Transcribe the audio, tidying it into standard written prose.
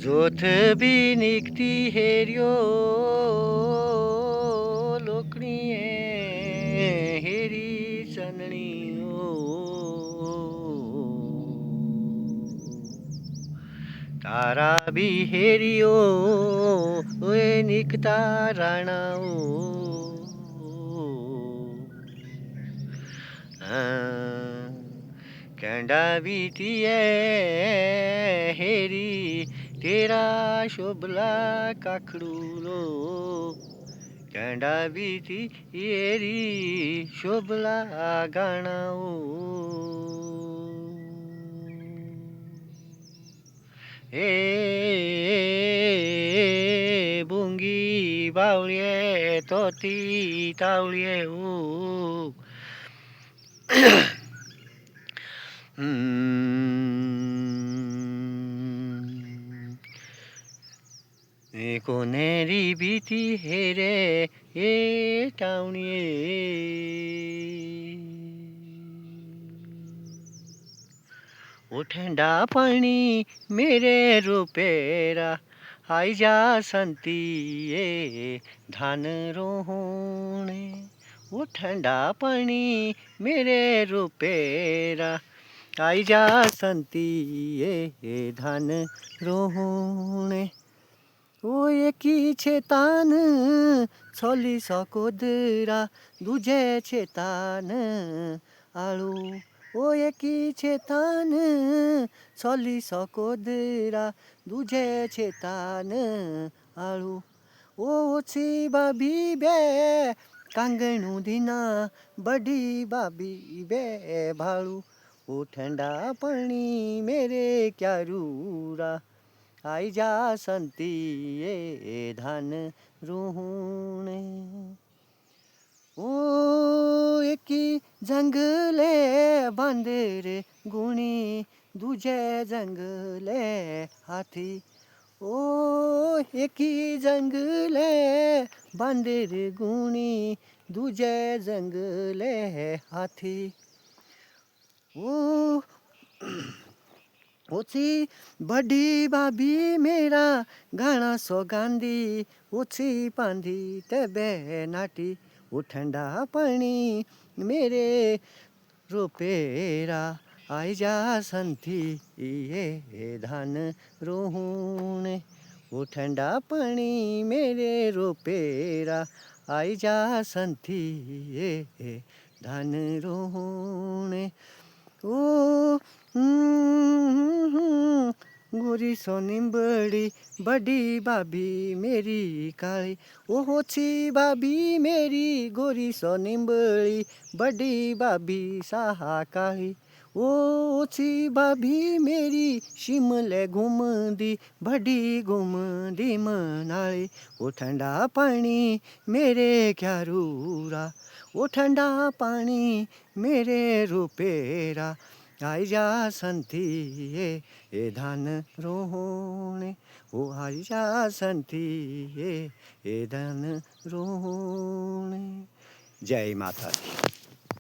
जोथ भी निकती हेरियो लोकणीए हेरी चनणियो तारा भी हेरियो ओए निकता राणाओ कैंडा बीतिए हेरी तेरा शोभला काखड़ूलो कैंडा बीती हेरी शोभला गाणाओ ए बुंगी बावळिये तोती तावळिये ओ कोनेरी बीती हेरे ए टावणिये ओ ठंडा पानी मेरे रुपेरा आई जा संती ए धान रोहणे ओ ठंडा पानी मेरे रुपेरा आई जा संती ए धान रोहणे ओ एकी छेतान छोली सकोदरा दुजे छेतान आळू ओ एकी छेतान छोली सकोदरा दुजे छेतान आळू ओ छी बाबी बे कांगणू दिना बड़ी बाबी बे भाड़ू ओ ठंडा पानी मेरे क्या रूरा आई जा संती ए धान रोहणे ओ एकी जंगले बांदर गुणी दुजे जंगले हाथी ओ एकी जंगले बांदर गुणी दुजे जंगले हाथी ओ ओछी बड़ी बाबी मेरा गाना सो गांधी ओछी पांधी तेबे नाटी ओ ठंडा पानी मेरे रुपेरा आई जा संथी ये धान रोहणे ओ ठंडा पानी मेरे रुपेरा आई जा संथी ये धान रोहणे ओ गोरी सोनी बड़ी बाबी मेरी काली ओ होछी बाबी मेरी गोरी सोनी बड़ी बाबी साहा काली ओ होछी बाबी मेरी शिमले घूमदी बड़ी घूमदी मनाली ओ ठंडा पानी मेरे क्या रूरा ओ ठंडा पानी मेरे रुपेरा आई जा संथी ए धान रोहणे ओ आई जा संथी ए धान रोहणे जय माता दी।